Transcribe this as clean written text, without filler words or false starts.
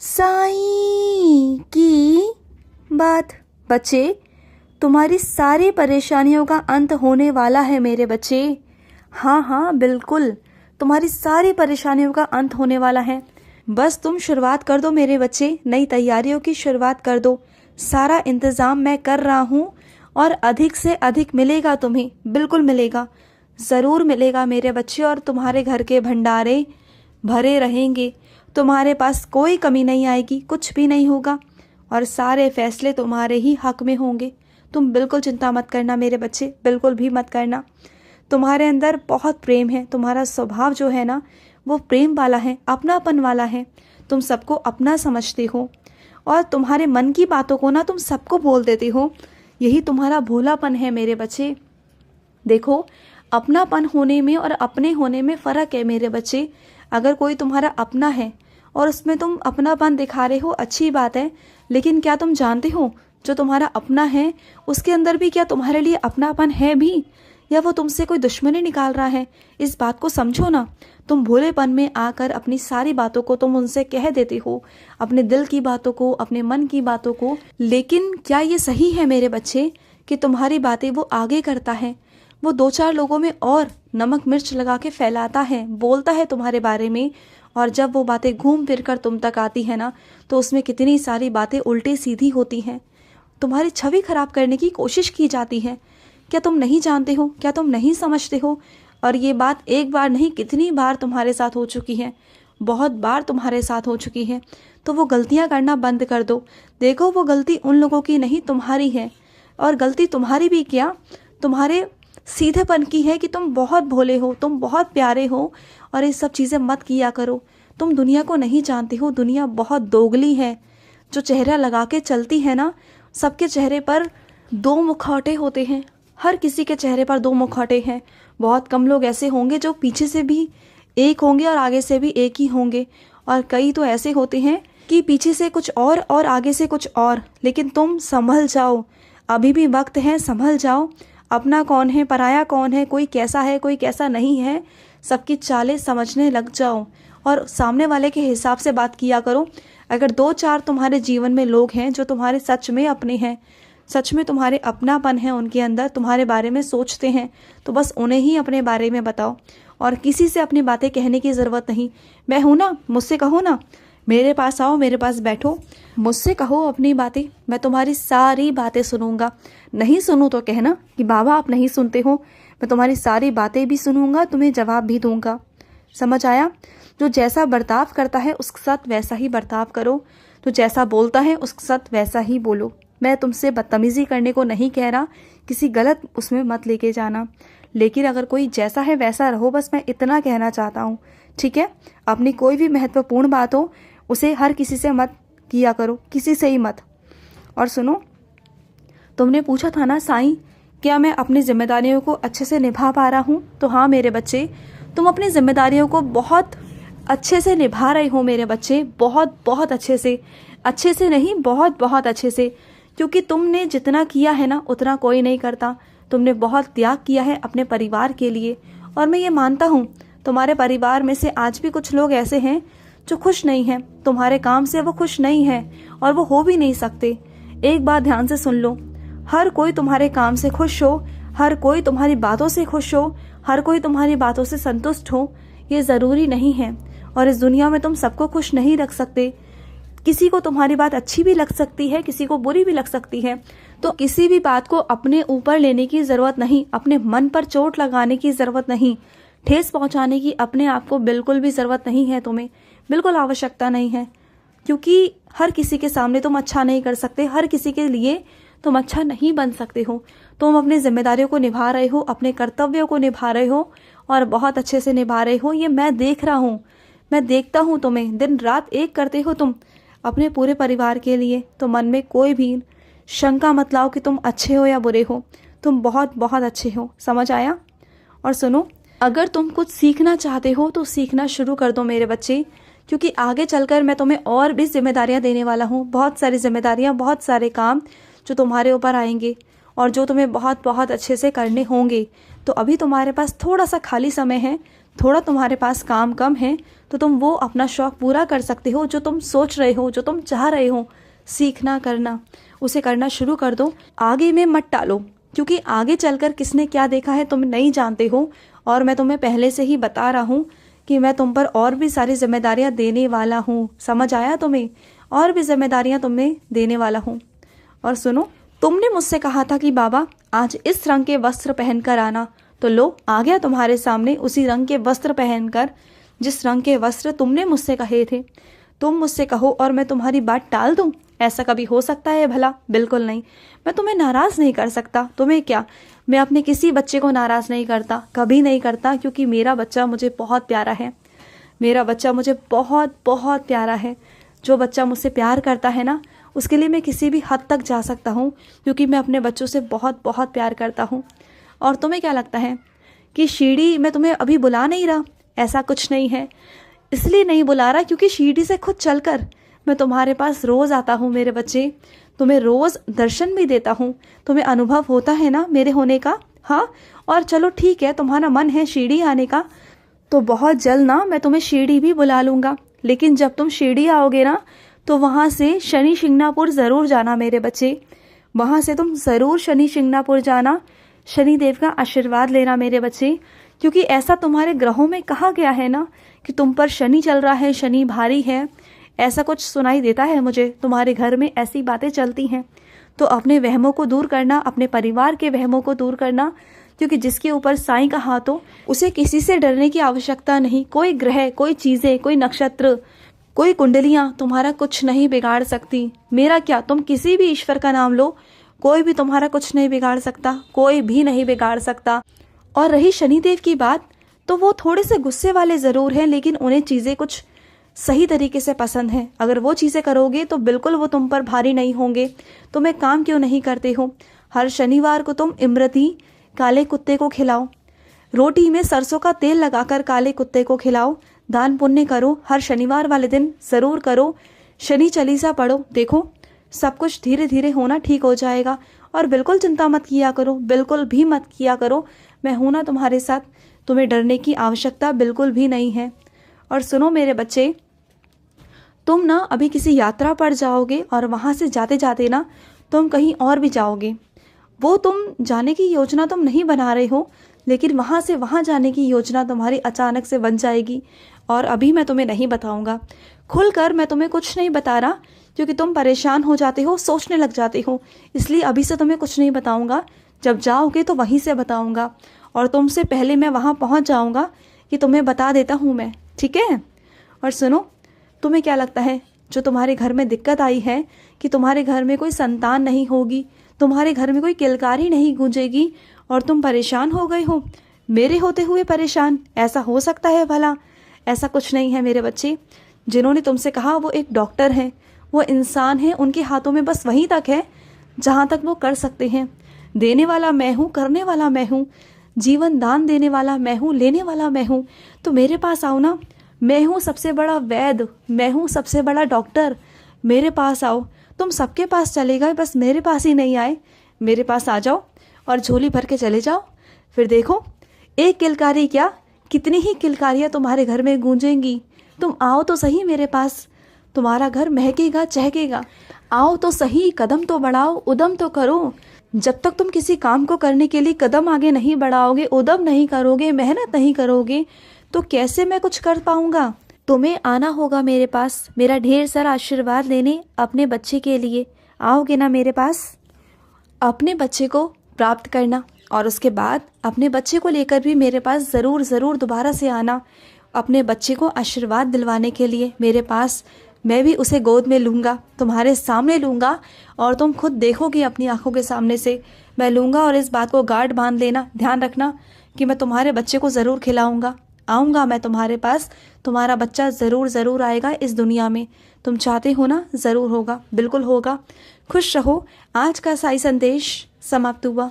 साईं की बात। बच्चे, तुम्हारी सारी परेशानियों का अंत होने वाला है मेरे बच्चे। हाँ हाँ बिल्कुल, तुम्हारी सारी परेशानियों का अंत होने वाला है। बस तुम शुरुआत कर दो मेरे बच्चे, नई तैयारियों की शुरुआत कर दो। सारा इंतज़ाम मैं कर रहा हूँ और अधिक से अधिक मिलेगा तुम्हें, बिल्कुल मिलेगा, ज़रूर मिलेगा मेरे बच्चे। और तुम्हारे घर के भंडारे भरे रहेंगे, तुम्हारे पास कोई कमी नहीं आएगी, कुछ भी नहीं होगा और सारे फैसले तुम्हारे ही हक में होंगे। तुम बिल्कुल चिंता मत करना मेरे बच्चे, बिल्कुल भी मत करना। तुम्हारे अंदर बहुत प्रेम है, तुम्हारा स्वभाव जो है ना वो प्रेम वाला है, अपनापन वाला है। तुम सबको अपना समझते हो और तुम्हारे मन की बातों को ना तुम सबको बोल देते हो। यही तुम्हारा भोलापन है मेरे बच्चे। देखो, अपनापन होने में और अपने होने में फ़र्क है मेरे बच्चे। अगर कोई तुम्हारा अपना है और उसमें तुम अपनापन दिखा रहे हो, अच्छी बात है, लेकिन क्या तुम जानते हो जो तुम्हारा अपना है उसके अंदर भी क्या तुम्हारे लिए अपनापन है भी, या वो तुमसे कोई दुश्मनी निकाल रहा है? इस बात को समझो ना। तुम भोलेपन में आकर अपनी सारी बातों को तुम उनसे कह देते हो, अपने दिल की बातों को, अपने मन की बातों को। लेकिन क्या ये सही है मेरे बच्चे कि तुम्हारी बातें वो आगे करता है, वो दो चार लोगों में और नमक मिर्च लगा के फैलाता है, बोलता है तुम्हारे बारे में, और जब वो बातें घूम फिर कर तुम तक आती है ना तो उसमें कितनी सारी बातें उल्टी सीधी होती हैं, तुम्हारी छवि खराब करने की कोशिश की जाती है। क्या तुम नहीं जानते हो? क्या तुम नहीं समझते हो? और ये बात एक बार नहीं, कितनी बार तुम्हारे साथ हो चुकी है, बहुत बार तुम्हारे साथ हो चुकी है। तो वो गलतियाँ करना बंद कर दो। देखो, वो गलती उन लोगों की नहीं, तुम्हारी है। और गलती तुम्हारी भी क्या, तुम्हारे सीधेपन की है कि तुम बहुत भोले हो, तुम बहुत प्यारे हो और ये सब चीज़ें मत किया करो। तुम दुनिया को नहीं जानते हो, दुनिया बहुत दोगली है। जो चेहरा लगा के चलती है ना, सबके चेहरे पर दो मुखौटे होते हैं, हर किसी के चेहरे पर दो मुखौटे हैं। बहुत कम लोग ऐसे होंगे जो पीछे से भी एक होंगे और आगे से भी एक ही होंगे, और कई तो ऐसे होते हैं कि पीछे से कुछ और आगे से कुछ और। लेकिन तुम संभल जाओ, अभी भी वक्त है, संभल जाओ। अपना कौन है, पराया कौन है, कोई कैसा है, कोई कैसा नहीं है, सबकी चालें समझने लग जाओ और सामने वाले के हिसाब से बात किया करो। अगर दो चार तुम्हारे जीवन में लोग हैं जो तुम्हारे सच में अपने हैं, सच में तुम्हारे अपनापन है उनके अंदर, तुम्हारे बारे में सोचते हैं, तो बस उन्हें ही अपने बारे में बताओ और किसी से अपनी बातें कहने की ज़रूरत नहीं। मैं हूँ ना, मुझसे कहो ना, मेरे पास आओ, मेरे पास बैठो, मुझसे कहो अपनी बातें, मैं तुम्हारी सारी बातें सुनूंगा। नहीं सुनूं तो कहना कि बाबा आप नहीं सुनते हो, मैं तुम्हारी सारी बातें भी सुनूंगा, तुम्हें जवाब भी दूंगा। समझ आया? जो जैसा बर्ताव करता है उसके साथ वैसा ही बर्ताव करो, जो जैसा बोलता है उसके साथ वैसा ही बोलो। मैं तुमसे बदतमीज़ी करने को नहीं कह रहा, किसी गलत उसमें मत लेके जाना, लेकिन अगर कोई जैसा है वैसा रहो, बस मैं इतना कहना चाहता हूँ, ठीक है? अपनी कोई भी महत्वपूर्ण बात हो उसे हर किसी से मत किया करो, किसी से ही मत। और सुनो, तुमने पूछा था ना साईं, क्या मैं अपनी जिम्मेदारियों को अच्छे से निभा पा रहा हूँ? तो हाँ मेरे बच्चे, तुम अपनी जिम्मेदारियों को बहुत अच्छे से निभा रहे हो मेरे बच्चे, बहुत बहुत अच्छे से नहीं, बहुत बहुत अच्छे से। क्योंकि तुमने जितना किया है ना उतना कोई नहीं करता। तुमने बहुत त्याग किया है अपने परिवार के लिए, और मैं ये मानता हूँ तुम्हारे परिवार में से आज भी कुछ लोग ऐसे हैं जो खुश नहीं हैं, तुम्हारे काम से वो खुश नहीं हैं और वो हो भी नहीं सकते। एक बात ध्यान से सुन लो, हर कोई तुम्हारे काम से खुश हो, हर कोई तुम्हारी बातों से खुश हो, हर कोई तुम्हारी बातों से संतुष्ट हो, ये ज़रूरी नहीं है। और इस दुनिया में तुम सबको खुश नहीं रख सकते। किसी को तुम्हारी बात अच्छी भी लग सकती है, किसी को बुरी भी लग सकती है। तो किसी भी बात को अपने ऊपर लेने की ज़रूरत नहीं, अपने मन पर चोट लगाने की ज़रूरत नहीं, ठेस पहुंचाने की अपने आप को बिल्कुल भी ज़रूरत नहीं है, तुम्हें बिल्कुल आवश्यकता नहीं है। क्योंकि हर किसी के सामने तुम अच्छा नहीं कर सकते, हर किसी के लिए तुम अच्छा नहीं बन सकते हो। तुम अपनी जिम्मेदारियों को निभा रहे हो, अपने कर्तव्यों को निभा रहे हो और बहुत अच्छे से निभा रहे हो। ये मैं देख रहा हूँ, मैं देखता हूँ तुम्हें, दिन रात एक करते हो तुम अपने पूरे परिवार के लिए। तो मन में कोई भी शंका मत लाओ कि तुम अच्छे हो या बुरे हो, तुम बहुत बहुत अच्छे हो। समझ आया? और सुनो, अगर तुम कुछ सीखना चाहते हो तो सीखना शुरू कर दो मेरे बच्चे, क्योंकि आगे चलकर मैं तुम्हें और भी जिम्मेदारियां देने वाला हूँ, बहुत सारी जिम्मेदारियां, बहुत सारे काम जो तुम्हारे ऊपर आएंगे और जो तुम्हें बहुत बहुत अच्छे से करने होंगे। तो अभी तुम्हारे पास थोड़ा सा खाली समय है, थोड़ा तुम्हारे पास काम कम है तो तुम वो अपना शौक़ पूरा कर सकते हो, जो तुम सोच रहे हो, जो तुम चाह रहे हो सीखना करना, उसे करना शुरू कर दो। आगे में मत टालो, क्योंकि आगे चलकर किसने क्या देखा है तुम नहीं जानते हो। और मैं तुम्हें पहले से ही बता रहा हूँ कि मैं तुम पर और भी सारी जिम्मेदारियाँ देने वाला हूँ। समझ आया तुम्हें? और भी जिम्मेदारियाँ तुम्हें देने वाला हूँ। और सुनो, तुमने मुझसे कहा था कि बाबा आज इस रंग के वस्त्र पहनकर आना, तो लो आ गया तुम्हारे सामने उसी रंग के वस्त्र पहनकर, जिस रंग के वस्त्र तुमने मुझसे कहे थे। तुम मुझसे कहो और मैं तुम्हारी बात टाल दूं? ऐसा कभी हो सकता है भला? बिल्कुल नहीं। मैं तुम्हें नाराज़ नहीं कर सकता। तुम्हें क्या, मैं अपने किसी बच्चे को नाराज़ नहीं करता, कभी नहीं करता, क्योंकि मेरा बच्चा मुझे बहुत प्यारा है। मेरा बच्चा मुझे बहुत बहुत प्यारा है। जो बच्चा मुझसे प्यार करता है ना, उसके लिए मैं किसी भी हद तक जा सकता हूँ, क्योंकि मैं अपने बच्चों से बहुत बहुत प्यार करता हूँ। और तुम्हें क्या लगता है कि शीढ़ी मैं तुम्हें अभी बुला नहीं रहा? ऐसा कुछ नहीं है। इसलिए नहीं बुला रहा क्योंकि शीढ़ी से खुद चलकर मैं तुम्हारे पास रोज़ आता हूँ मेरे बच्चे। तुम्हें रोज़ दर्शन भी देता हूँ। तुम्हें अनुभव होता है ना मेरे होने का? हाँ, और चलो ठीक है, तुम्हारा मन है शिरडी आने का, तो बहुत जल्द ना मैं तुम्हें शिरडी भी बुला लूँगा। लेकिन जब तुम शिरडी आओगे ना, तो वहाँ से शनि शिंगणापुर ज़रूर जाना मेरे बच्चे। वहाँ से तुम ज़रूर शनि शिंगणापुर जाना, शनिदेव का आशीर्वाद लेना मेरे बच्चे। क्योंकि ऐसा तुम्हारे ग्रहों में कहा गया है ना कि तुम पर शनि चल रहा है, शनि भारी है, ऐसा कुछ सुनाई देता है मुझे। तुम्हारे घर में ऐसी बातें चलती हैं। तो अपने वहमों को दूर करना, अपने परिवार के वहमों को दूर करना, क्योंकि जिसके ऊपर साईं का हाथ हो उसे किसी से डरने की आवश्यकता नहीं। कोई ग्रह, कोई चीज़ें, कोई नक्षत्र, कोई कुंडलियाँ तुम्हारा कुछ नहीं बिगाड़ सकती। मेरा क्या, तुम किसी भी ईश्वर का नाम लो, कोई भी तुम्हारा कुछ नहीं बिगाड़ सकता, कोई भी नहीं बिगाड़ सकता। और रही शनिदेव की बात, तो वो थोड़े से गुस्से वाले ज़रूर हैं, लेकिन उन्हें चीज़ें कुछ सही तरीके से पसंद हैं। अगर वो चीज़ें करोगे तो बिल्कुल वो तुम पर भारी नहीं होंगे। तुम एक काम क्यों नहीं करते हो? हर शनिवार को तुम इमरती काले कुत्ते को खिलाओ, रोटी में सरसों का तेल लगाकर काले कुत्ते को खिलाओ, दान पुण्य करो, हर शनिवार वाले दिन ज़रूर करो, शनि चालीसा पढ़ो। देखो सब कुछ धीरे धीरे होना ठीक हो जाएगा। और बिल्कुल चिंता मत किया करो, बिल्कुल भी मत किया करो। मैं हूं ना तुम्हारे साथ, तुम्हें डरने की आवश्यकता बिल्कुल भी नहीं है। और सुनो मेरे बच्चे, तुम ना अभी किसी यात्रा पर जाओगे और वहाँ से जाते जाते ना तुम कहीं और भी जाओगे। वो तुम जाने की योजना तुम नहीं बना रहे हो, लेकिन वहाँ से वहाँ जाने की योजना तुम्हारी अचानक से बन जाएगी। और अभी मैं तुम्हें नहीं बताऊँगा, खुलकर मैं तुम्हें कुछ नहीं बता रहा, क्योंकि तुम परेशान हो जाते हो, सोचने लग जाते हो। इसलिए अभी से तुम्हें कुछ नहीं बताऊँगा। जब जाओगे तो वहीं से बताऊँगा, और तुमसे पहले मैं वहाँ पहुँच जाऊँगा कि तुम्हें बता देता हूँ मैं, ठीक है? और सुनो, तुम्हें क्या लगता है जो तुम्हारे घर में दिक्कत आई है कि तुम्हारे घर में कोई संतान नहीं होगी, तुम्हारे घर में कोई किलकारी नहीं गूंजेगी, और तुम परेशान हो गए हो मेरे होते हुए परेशान? ऐसा हो सकता है भला? ऐसा कुछ नहीं है मेरे बच्चे। जिन्होंने तुमसे कहा वो एक डॉक्टर हैं, वो इंसान हैं, उनके हाथों में बस वहीं तक है जहाँ तक वो कर सकते हैं। देने वाला मैं हूँ, करने वाला मैं हूँ, जीवन दान देने वाला मैं हूँ, लेने वाला मैं हूँ। तो मेरे पास आओ ना, मैं हूँ सबसे बड़ा वैद्य, मैं हूँ सबसे बड़ा डॉक्टर। मेरे पास आओ। तुम सबके पास चले गए, बस मेरे पास ही नहीं आए। मेरे पास आ जाओ और झोली भर के चले जाओ। फिर देखो, एक किलकारी क्या, कितनी ही किलकारियाँ तुम्हारे घर में गूंजेंगी। तुम आओ तो सही मेरे पास, तुम्हारा घर महकेगा, चहकेगा। आओ तो सही, कदम तो बढ़ाओ, उद्यम तो करो। जब तक तुम किसी काम को करने के लिए कदम आगे नहीं बढ़ाओगे, उद्यम नहीं करोगे, मेहनत नहीं करोगे, तो कैसे मैं कुछ कर पाऊंगा? तुम्हें आना होगा मेरे पास, मेरा ढेर सारा आशीर्वाद लेने अपने बच्चे के लिए। आओगे ना मेरे पास? अपने बच्चे को प्राप्त करना, और उसके बाद अपने बच्चे को लेकर भी मेरे पास ज़रूर ज़रूर दोबारा से आना, अपने बच्चे को आशीर्वाद दिलवाने के लिए मेरे पास। मैं भी उसे गोद में लूँगा, तुम्हारे सामने लूँगा, और तुम खुद देखोगे अपनी आंखों के सामने से मैं लूँगा। और इस बात को गांठ बांध लेना, ध्यान रखना कि मैं तुम्हारे बच्चे को ज़रूर खिलाऊँगा। आऊँगा मैं तुम्हारे पास, तुम्हारा बच्चा ज़रूर ज़रूर आएगा इस दुनिया में। तुम चाहते हो ना, ज़रूर होगा, बिल्कुल होगा। खुश रहो। आज का साई संदेश समाप्त हुआ।